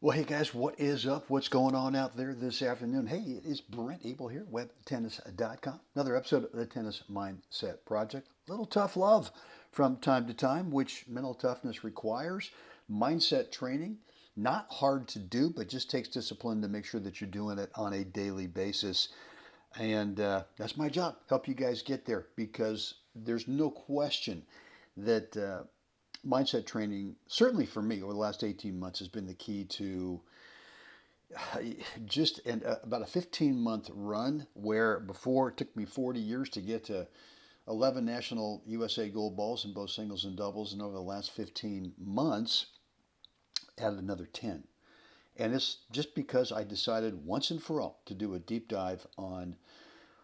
Well, hey guys, what is up? What's going on out there this afternoon? Hey, it is Brent Abel here, webtennis.com. Another episode of the Tennis Mindset Project. A little tough love from time to time, which mental toughness requires. Mindset training, not hard to do, but just takes discipline to make sure that you're doing it on a daily basis. And that's my job, help you guys get there because there's no question that mindset training, certainly for me over the last 18 months, has been the key to about a 15-month run where before it took me 40 years to get to 11 national USA gold balls in both singles and doubles, and over the last 15 months added another 10. And it's just because I decided once and for all to do a deep dive on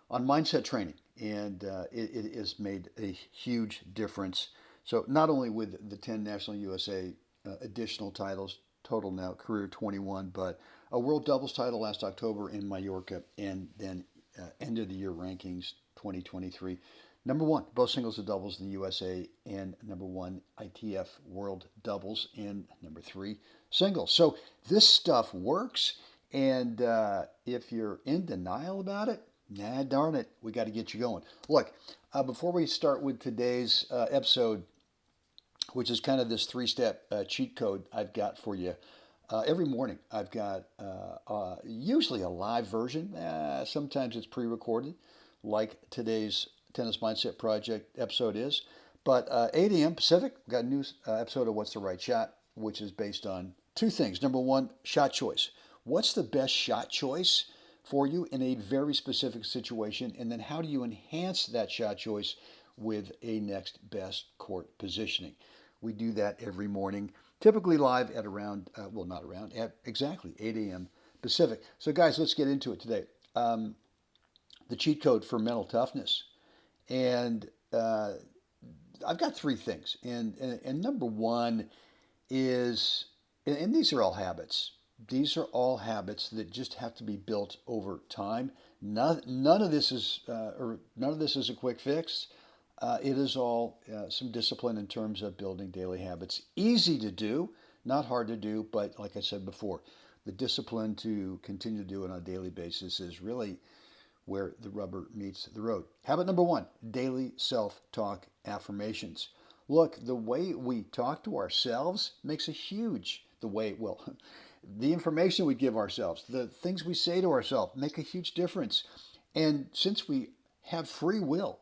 mindset training, and it has made a huge difference. So not only with the 10 National USA additional titles, total now career 21, but a World Doubles title last October in Mallorca, and then end of the year rankings 2023. Number one, both singles and doubles in the USA, and number one, ITF World Doubles, and number three, singles. So this stuff works, and if you're in denial about it, nah, darn it, we got to get you going. Look, before we start with today's episode, which is kind of this three-step cheat code I've got for you. Every morning I've got usually a live version. Sometimes it's pre-recorded, like today's Tennis Mindset Project episode is. But 8 a.m. Pacific, we've got a new episode of What's the Right Shot, which is based on two things. Number one, shot choice. What's the best shot choice for you in a very specific situation? And then how do you enhance that shot choice with a next best court positioning? We do that every morning, typically live at around, at exactly 8 a.m. Pacific. So guys, let's get into it today. The cheat code for mental toughness. And I've got three things. And number one is, and these are all habits. These are all habits that just have to be built over time. None of this is a quick fix. It is all some discipline in terms of building daily habits. Easy to do, not hard to do, but like I said before, the discipline to continue to do it on a daily basis is really where the rubber meets the road. Habit number one, daily self-talk affirmations. Look, the way we talk to ourselves makes a huge, the information we give ourselves, the things we say to ourselves make a huge difference. And since we have free will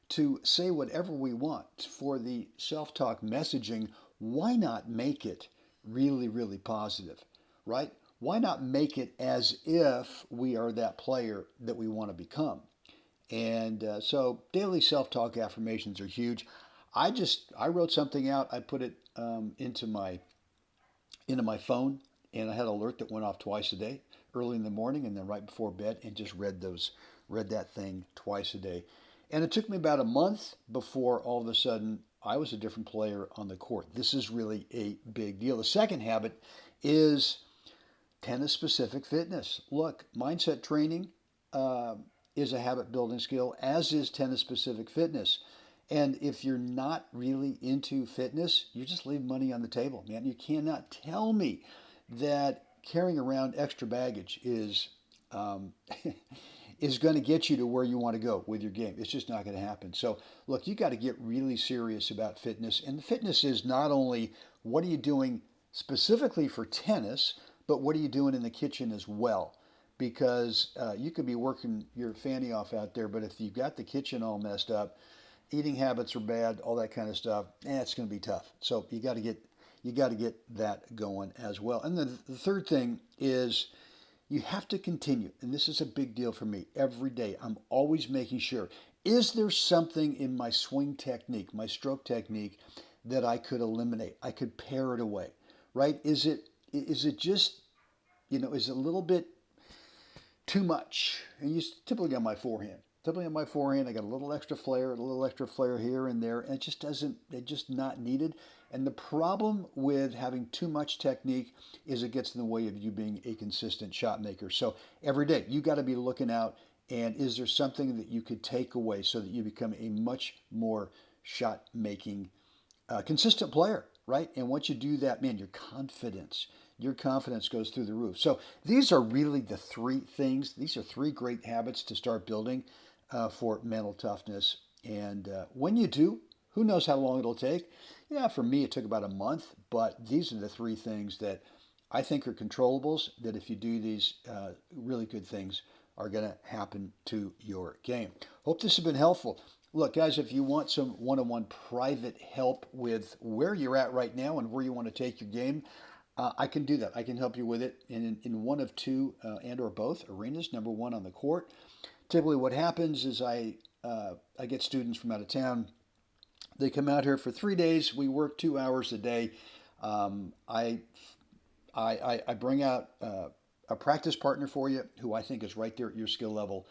to say whatever we want for the self-talk messaging, why not make it really, really positive, right? Why not make it as if we are that player that we want to become? And so daily self-talk affirmations are huge. I wrote something out. I put it into my phone, and I had an alert that went off twice a day, early in the morning and then right before bed, and just read that thing twice a day. And it took me about a month before all of a sudden I was a different player on the court. This is really a big deal. The second habit is tennis-specific fitness. Look, mindset training is a habit-building skill, as is tennis-specific fitness. And if you're not really into fitness, you're just leaving money on the table, man. You cannot tell me that carrying around extra baggage is is going to get you to where you want to go with your game. It's just not going to happen. So look, you got to get really serious about fitness. And fitness is not only what are you doing specifically for tennis, but what are you doing in the kitchen as well? Because you could be working your fanny off out there, but if you've got the kitchen all messed up, eating habits are bad, all that kind of stuff, it's going to be tough. So you got to get that going as well. And then the third thing is you have to continue, and this is a big deal for me. Every day, I'm always making sure, is there something in my swing technique, my stroke technique, that I could eliminate? I could pare it away, right? Is it just, is it a little bit too much? And you typically on my forehand. I got a little extra flair here and there, and it's just not needed. And the problem with having too much technique is it gets in the way of you being a consistent shot maker. So every day you got to be looking out, and is there something that you could take away so that you become a much more shot making consistent player, right? And once you do that, man, your confidence your confidence goes through the roof. So these are really the three things. These are three great habits to start building for mental toughness. And when you do, who knows how long it'll take? Yeah, for me, it took about a month, but these are the three things that I think are controllables, that if you do these, really good things are going to happen to your game. Hope this has been helpful. Look, guys, if you want some one-on-one private help with where you're at right now and where you want to take your game, I can do that. I can help you with it in one of two and or both arenas. Number one, on the court. Typically what happens is I get students from out of town. They come out here for 3 days. We work 2 hours a day. I bring out a practice partner for you who I think is right there at your skill level.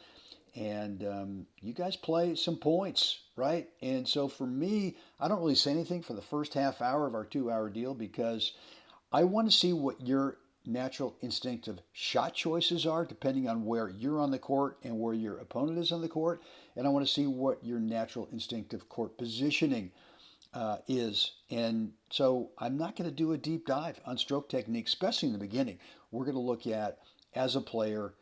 And you guys play some points, right? And so for me, I don't really say anything for the first half hour of our 2 hour deal because I want to see what your natural instinctive shot choices are depending on where you're on the court and where your opponent is on the court. And I want to see what your natural instinctive court positioning is. And so I'm not going to do a deep dive on stroke technique, especially in the beginning. We're going to look at, as a player,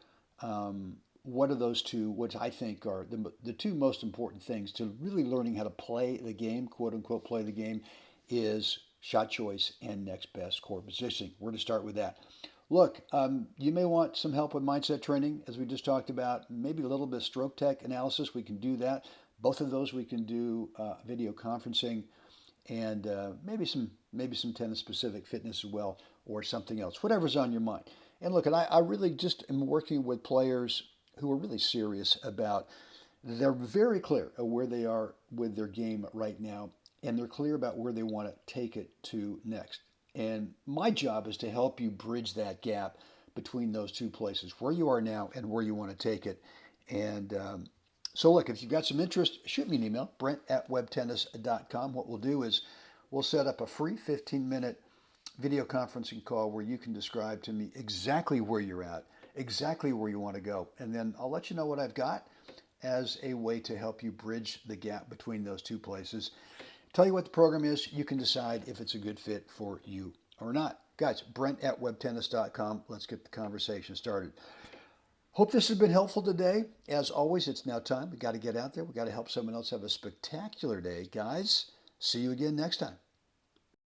what are those two, which I think are the two most important things to really learning how to play the game, quote unquote, play the game, is shot choice and next best court positioning. We're going to start with that. Look, you may want some help with mindset training, as we just talked about, maybe a little bit of stroke tech analysis. We can do that. Both of those we can do video conferencing, and maybe some tennis specific fitness as well, or something else, whatever's on your mind. And look, and I really just am working with players who are really serious about, they're very clear of where they are with their game right now, and they're clear about where they want to take it to next. And my job is to help you bridge that gap between those two places, where you are now and where you want to take it. And so look, if you've got some interest, shoot me an email, brent@webtennis.com. What we'll do is we'll set up a free 15-minute video conferencing call where you can describe to me exactly where you're at, exactly where you want to go. And then I'll let you know what I've got as a way to help you bridge the gap between those two places. Tell you what the program is. You can decide if it's a good fit for you or not. Guys, brent@webtennis.com. Let's get the conversation started. Hope this has been helpful today. As always, it's now time. We got to get out there. We got to help someone else have a spectacular day. Guys, see you again next time.